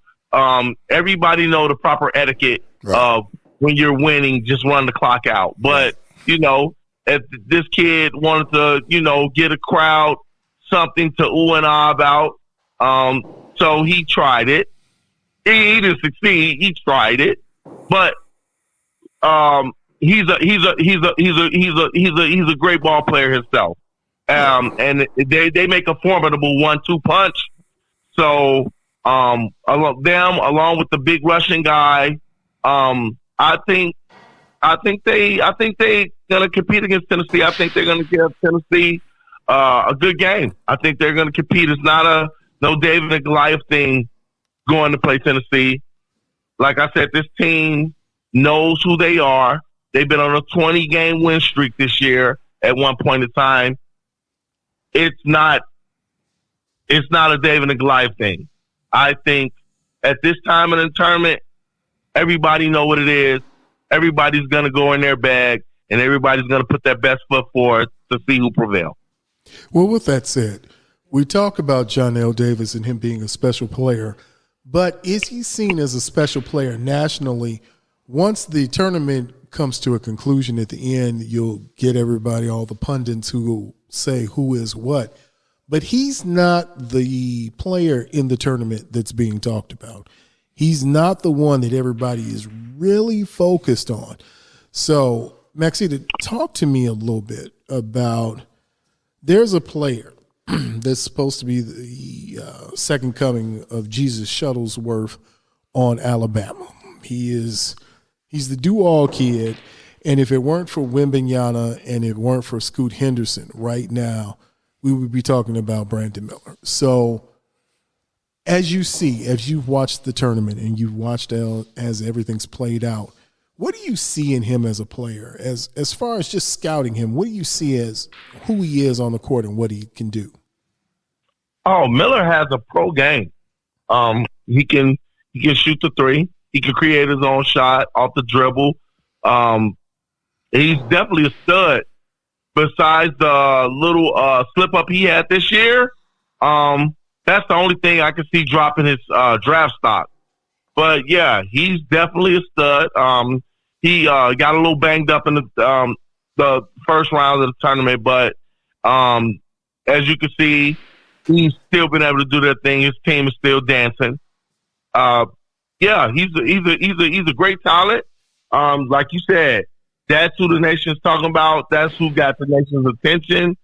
Everybody know the proper etiquette of when you're winning, just run the clock out. But, if this kid wanted to, get a crowd something to ooh and ah about, so he tried it. He didn't succeed. He tried it. But he's a great ball player himself. And they make a formidable 1-2 punch. So along with the big Russian guy, I think they gonna compete against Tennessee. I think they're gonna give Tennessee a good game. I think they're gonna compete. It's not no David and Goliath thing going to play Tennessee. Like I said, this team knows who they are. They've been on a 20-game win streak this year at one point in time. It's not a David and Goliath thing. I think at this time in the tournament, everybody know what it is. Everybody's going to go in their bag, and everybody's going to put their best foot forward to see who prevails. Well, with that said, we talk about Johnell Davis and him being a special player, but is he seen as a special player nationally? Once the tournament comes to a conclusion at the end, you'll get everybody, all the pundits who will say who is what. But he's not the player in the tournament that's being talked about. He's not the one that everybody is really focused on. So, Maxita, talk to me a little bit about, there's a player that's supposed to be the second coming of Jesus Shuttlesworth on Alabama. He's the do-all kid, and if it weren't for Wembanyama and it weren't for Scoot Henderson right now, we would be talking about Brandon Miller. So as you've watched the tournament and you've watched as everything's played out, what do you see in him as a player? As far as just scouting him, what do you see as who he is on the court and what he can do? Oh, Miller has a pro game. He can shoot the three. He can create his own shot off the dribble. He's definitely a stud. Besides the little slip up he had this year, that's the only thing I can see dropping his draft stock. But yeah, he's definitely a stud. He got a little banged up in the first round of the tournament, but as you can see, he's still been able to do that thing. His team is still dancing. Yeah, he's a great talent. Like you said, that's who the nation's talking about. That's who got the nation's attention.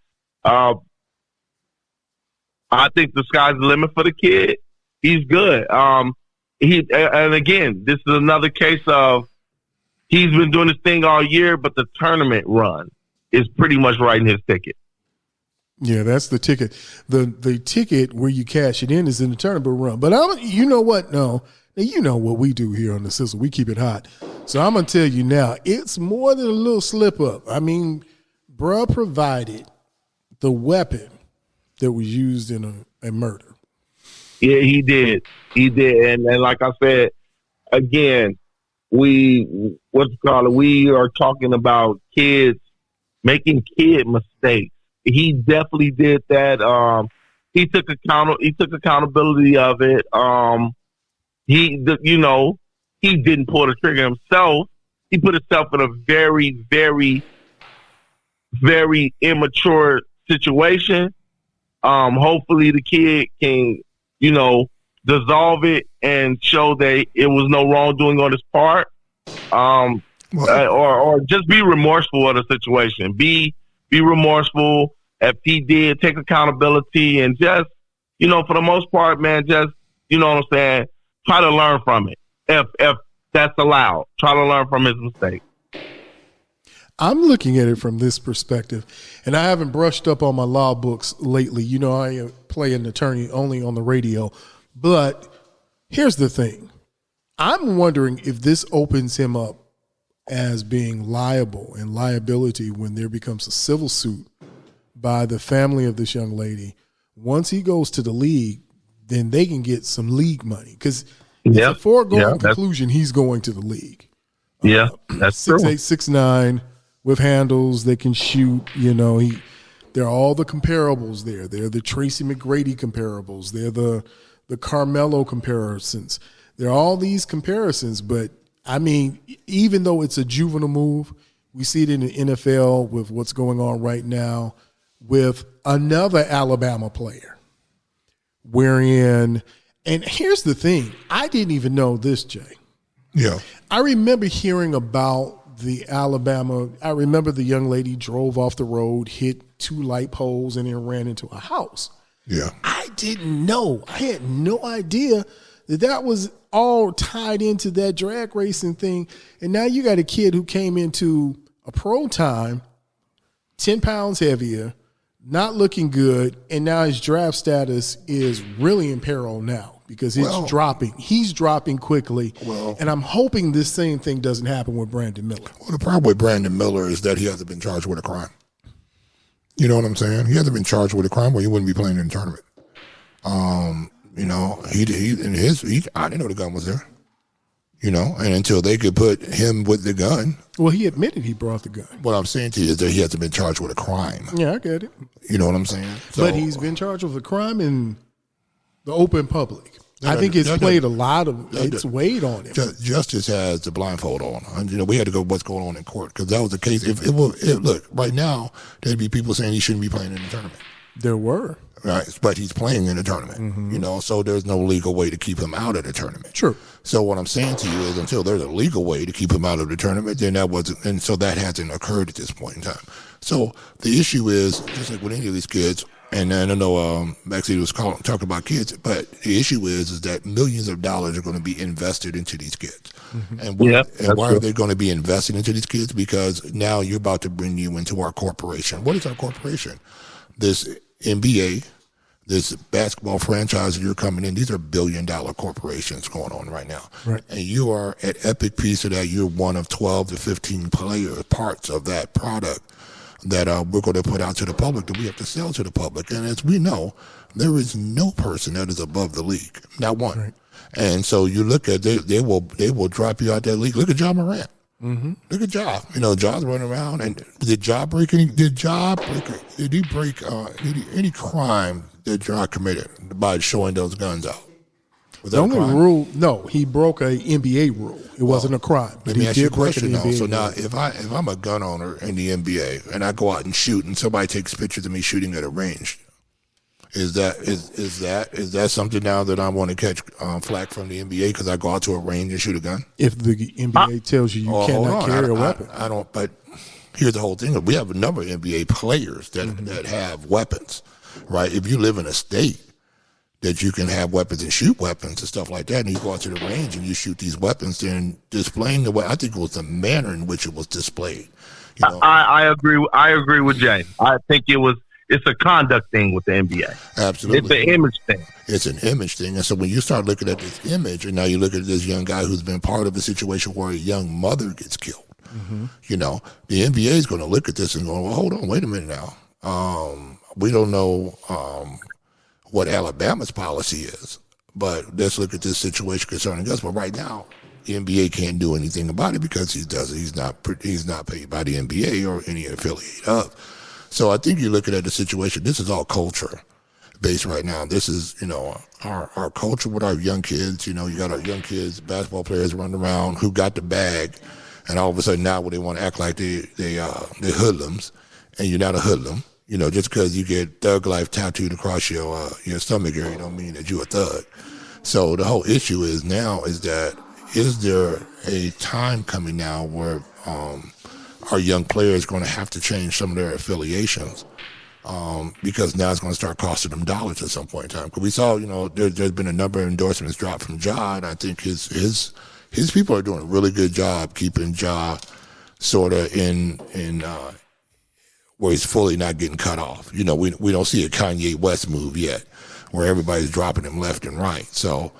I think the sky's the limit for the kid. He's good. And again, this is another case of he's been doing this thing all year, but the tournament run is pretty much writing his ticket. Yeah, that's the ticket. The ticket where you cash it in is in the tournament run. But you know what? No. You know what we do here on the Sizzle. We keep it hot. So I'm going to tell you now, it's more than a little slip up. I mean, bruh provided the weapon that was used in a murder. Yeah, he did. He did. And like I said, again, we are talking about kids making kid mistakes. He definitely did that. He took accountability of it. He didn't pull the trigger himself. He put himself in a very, very, very immature situation. Hopefully the kid can, dissolve it and show that it was no wrongdoing on his part. Or just be remorseful of the situation. Be remorseful if he did take accountability and just, for the most part, man, just You know what I'm saying? Try to learn from it. If that's allowed, try to learn from his mistake. I'm looking at it from this perspective, and I haven't brushed up on my law books lately. You know, I play an attorney only on the radio. But here's the thing. I'm wondering if this opens him up as being liable and liability when there becomes a civil suit by the family of this young lady. Once he goes to the league, then they can get some league money because it's a foregone conclusion he's going to the league. Yeah, that's 6'8", true. 6'9", with handles, they can shoot. You know, there are all the comparables there. They're the Tracy McGrady comparables. They're the Carmelo comparisons. There are all these comparisons, but I mean, even though it's a juvenile move, we see it in the NFL with what's going on right now with another Alabama player. Wherein, and here's the thing, I didn't even know this, Jay. Yeah. I remember hearing about the Alabama, I remember the young lady drove off the road, hit 2 light poles, and then ran into a house. Yeah. I didn't know. I had no idea that was all tied into that drag racing thing. And now you got a kid who came into a pro time, 10 pounds heavier, not looking good, and now his draft status is really in peril now because it's dropping. He's dropping quickly, and I'm hoping this same thing doesn't happen with Brandon Miller. Well, the problem with Brandon Miller is that he hasn't been charged with a crime. You know what I'm saying? He hasn't been charged with a crime where he wouldn't be playing in the tournament. You know, I didn't know the gun was there. You know, and until they could put him with the gun. Well, he admitted he brought the gun. What I'm saying to you is that he hasn't been charged with a crime. Yeah, I get it. You know what I'm saying? So, but he's been charged with a crime in the open public. I think it's played a lot of it's weighed on him. Justice has the blindfold on. And, you know, we had to go what's going on in court because that was the case. Look, right now, there'd be people saying he shouldn't be playing in the tournament. There were. Right, but he's playing in the tournament, you know, so there's no legal way to keep him out of the tournament. True. So what I'm saying to you is until there's a legal way to keep him out of the tournament, then that wasn't, and so that hasn't occurred at this point in time. So the issue is, just like with any of these kids, and I know Maxie was talking about kids, but the issue is that millions of dollars are going to be invested into these kids. And why are they going to be invested into these kids? Because now you're about to bring you into our corporation. What is our corporation? This NBA, this basketball franchise you're coming in, these are billion-dollar corporations going on right now. Right. And you are an epic piece of that. You're one of 12 to 15 parts of that product that we're going to put out to the public that we have to sell to the public. And as we know, there is no person that is above the league, not one. Right. And so you look at, they will drop you out that league. Look at John Morant. Mm-hmm. Look at Ja. You know, Ja's running around. And did he break any crime that Ja committed by showing those guns out? Was that the only rule? No, he broke a NBA rule. It wasn't a crime. Let me ask you a question now. So now, if I'm a gun owner in the NBA and I go out and shoot, and somebody takes pictures of me shooting at a range, is that something now that I want to catch flack from the NBA because I go out to a range and shoot a gun? If the NBA tells you cannot carry a weapon, I don't. But here's the whole thing: we have a number of NBA players that have weapons, right? If you live in a state that you can have weapons and shoot weapons and stuff like that, and you go out to the range and you shoot these weapons, then displaying the way I think it was the manner in which it was displayed. You know? I agree. I agree with Jay. I think it's a conduct thing with the NBA. Absolutely. It's an image thing. It's an image thing. And so when you start looking at this image, and now you look at this young guy who's been part of a situation where a young mother gets killed, you know, the NBA is going to look at this and go, well, hold on, wait a minute now. We don't know what Alabama's policy is, but let's look at this situation concerning us. But right now, the NBA can't do anything about it because he's not paid by the NBA or any affiliate of. So I think you're looking at the situation. This is all culture based right now. This is, you know, our culture with our young kids. You know, you got our young kids, basketball players running around who got the bag, and all of a sudden now they want to act like they're hoodlums, and you're not a hoodlum. You know, just because you get thug life tattooed across your stomach area, don't mean that you're a thug. So the whole issue is there a time coming now where our young players going to have to change some of their affiliations because now it's going to start costing them dollars at some point in time. Because we saw, there's been a number of endorsements dropped from Ja, and I think his people are doing a really good job keeping Ja sort of in where he's fully not getting cut off. We don't see a Kanye West move yet, where everybody's dropping him left and right. So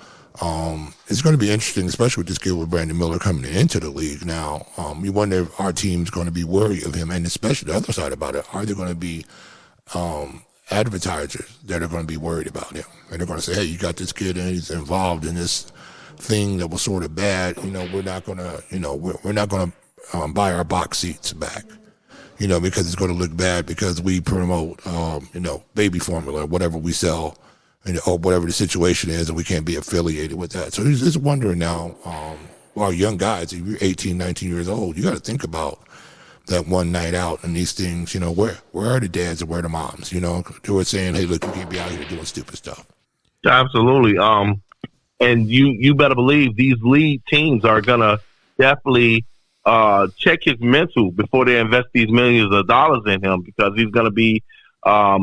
it's going to be interesting, especially with this kid with Brandon Miller coming into the league now. You wonder if our team's going to be worried of him, and especially the other side about it, are there going to be advertisers that are going to be worried about him? And they're going to say, hey, you got this kid and he's involved in this thing that was sort of bad. We're not going to, we're not going to buy our box seats back. Because it's going to look bad because we promote, baby formula or whatever we sell, or whatever the situation is, and we can't be affiliated with that. So there's this wonder now, our young guys, if you're 18, 19 years old, you got to think about that one night out and these things, where are the dads and where are the moms? They were saying, hey, look, you can't be out here doing stupid stuff. Absolutely. And you better believe these league teams are going to definitely check his mental before they invest these millions of dollars in him, because he's going to be a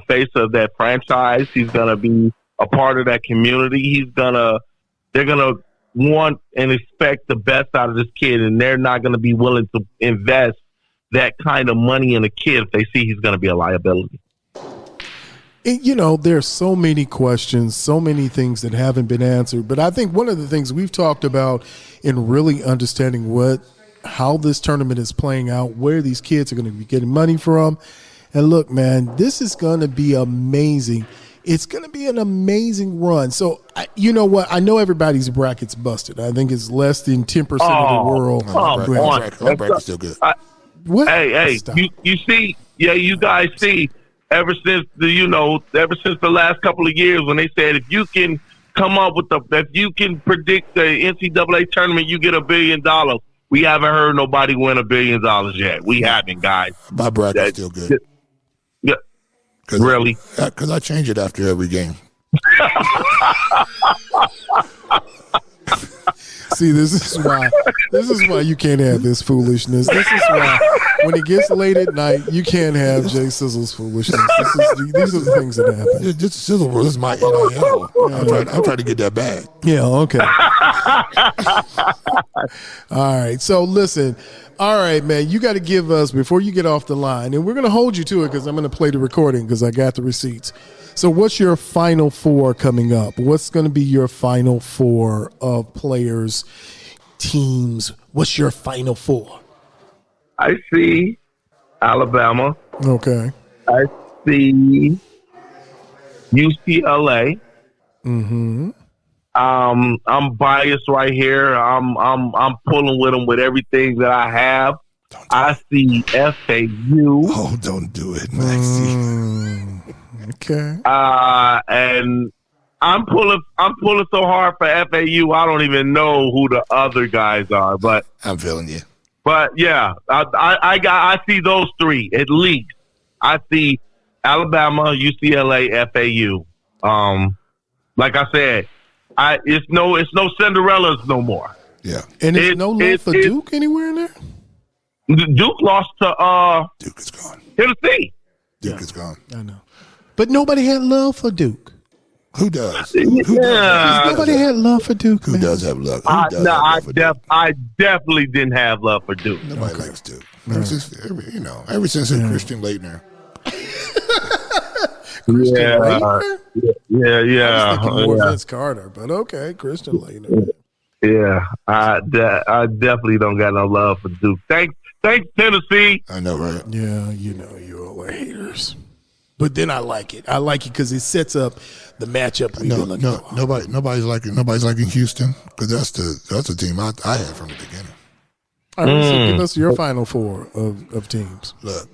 face of that franchise. He's going to be a part of that community. They're going to want and expect the best out of this kid, and they're not going to be willing to invest that kind of money in a kid if they see he's going to be a liability. And, there's so many questions, so many things that haven't been answered. But I think one of the things we've talked about in really understanding how this tournament is playing out, where these kids are going to be getting money from. And look, man, this is going to be amazing. It's going to be an amazing run. So, you know what? I know everybody's bracket's busted. I think it's less than 10% of the world. My bracket's still good. What? Hey, you see, you guys see, ever since the last couple of years when they said if you can come up with if you can predict the NCAA tournament, you get $1 billion. We haven't heard nobody win $1 billion yet. We haven't, guys. My bracket's still good. Yeah. Really? Because I change it after every game. See, this is why you can't have this foolishness. This is why when it gets late at night, you can't have Jay Sizzle's foolishness. These are the things that happen. This Sizzle, this is my NIL. I'm trying to get that bag. Yeah, okay. All right. So listen. All right, man, you got to give us, before you get off the line, and we're going to hold you to it because I'm going to play the recording because I got the receipts. So what's your final four coming up? What's going to be your final four of players, teams? What's your final four? I see Alabama. Okay. I see UCLA. Mm-hmm. I'm biased right here. I'm pulling with them with everything that I have. I see FAU. Oh, don't do it, Maxie. Okay. And I'm pulling so hard for FAU. I don't even know who the other guys are, but I'm feeling you. But yeah, I see those three at least. I see Alabama, UCLA, FAU. Like I said, it's no Cinderellas no more. Yeah, and there's no love for Duke anywhere in there. Duke lost to Duke is gone. Tennessee. Duke is gone. I know, but nobody had love for Duke. Who does? Nobody had love for Duke. Who does have love? I definitely didn't have love for Duke. Nobody likes Duke. Ever since Christian Laettner. Laettner? Yeah. I was thinking more Vince Carter, but okay, Christian Laettner. Yeah, I definitely don't got no love for Duke. Thanks, Tennessee. I know, right? Yeah, you all are haters. But then I like it. I like it because it sets up the matchup we've been looking for. Nobody's liking Houston because that's the team I had from the beginning. All right, so give us your final four of teams. Look,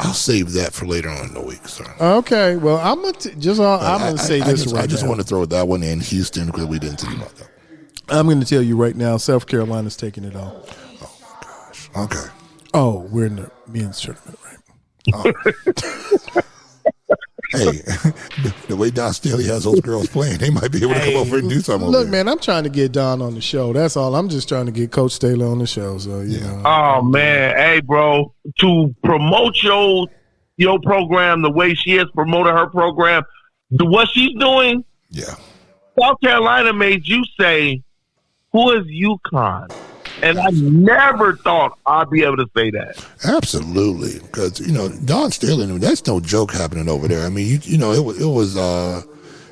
I'll save that for later on in the week. So. Okay, well, I'm gonna say this right now. I just want to throw that one in Houston because we didn't think about that. I'm going to tell you right now, South Carolina's taking it all. Oh my gosh. Okay. Oh, we're in the men's tournament, right? Oh. Hey, the way Don Staley has those girls playing, they might be able to come over and do something. Look, man, I'm trying to get Don on the show. That's all. I'm just trying to get Coach Staley on the show. So you know. Oh man, hey, bro, to promote your your program the way she has promoted her program. What she's doing, yeah. South Carolina made you say, who is UConn? And I never thought I'd be able to say that. Absolutely, because Dawn Staley, that's no joke happening over there. I mean, it was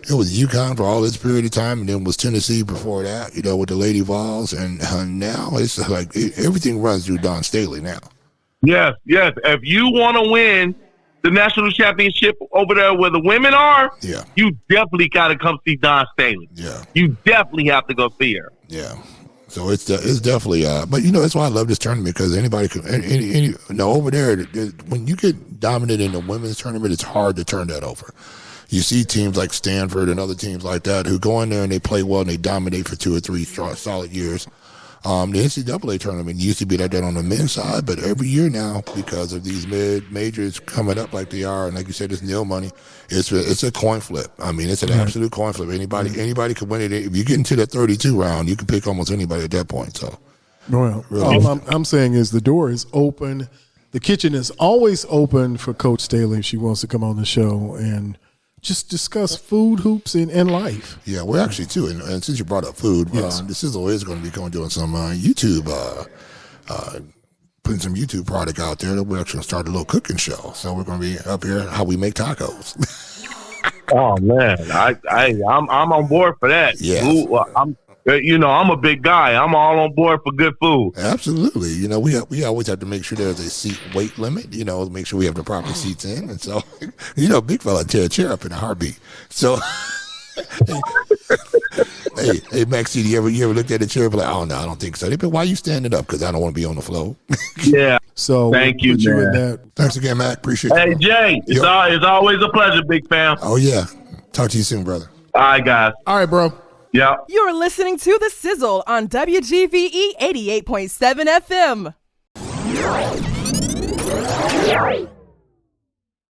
UConn for all this period of time, and then was Tennessee before that. With the Lady Vols, and now it's like everything runs through Dawn Staley now. Yes. If you want to win the national championship over there where the women are, you definitely got to come see Dawn Staley. Yeah, you definitely have to go see her. Yeah. So it's definitely, but that's why I love this tournament, because anybody can, over there, when you get dominant in the women's tournament, it's hard to turn that over. You see teams like Stanford and other teams like that who go in there and they play well and they dominate for 2 or 3 solid years. The NCAA tournament used to be like that on the men's side, but every year now, because of these mid-majors coming up like they are, and like you said, it's nil money, it's a coin flip. I mean, it's an absolute coin flip. Anybody can win it. If you get into that 32 round, you can pick almost anybody at that point. So, well, really. All I'm saying is the door is open. The kitchen is always open for Coach Staley if she wants to come on the show and just discuss food, hoops, and life. Yeah, we're actually, too, and since you brought up food, yes. The SIZZLE is going to be doing some YouTube, putting some YouTube product out there. We're actually going to start a little cooking show. So we're going to be up here, how we make tacos. Oh, man, I'm on board for that. Yeah. I'm a big guy. I'm all on board for good food. Absolutely. We always have to make sure there's a seat weight limit, make sure we have the proper seats in. And so, big fella tear a chair up in a heartbeat. So, hey, Maxie, you ever looked at a chair and be like, oh, no, I don't think so. They be, why are you standing up? Because I don't want to be on the floor. Yeah. So thank you, man. In that. Thanks again, Mac. Appreciate it. Hey, Jay, it's always a pleasure, big fam. Oh, yeah. Talk to you soon, brother. All right, guys. All right, bro. Yeah. You're listening to The Sizzle on WGVE 88.7 FM.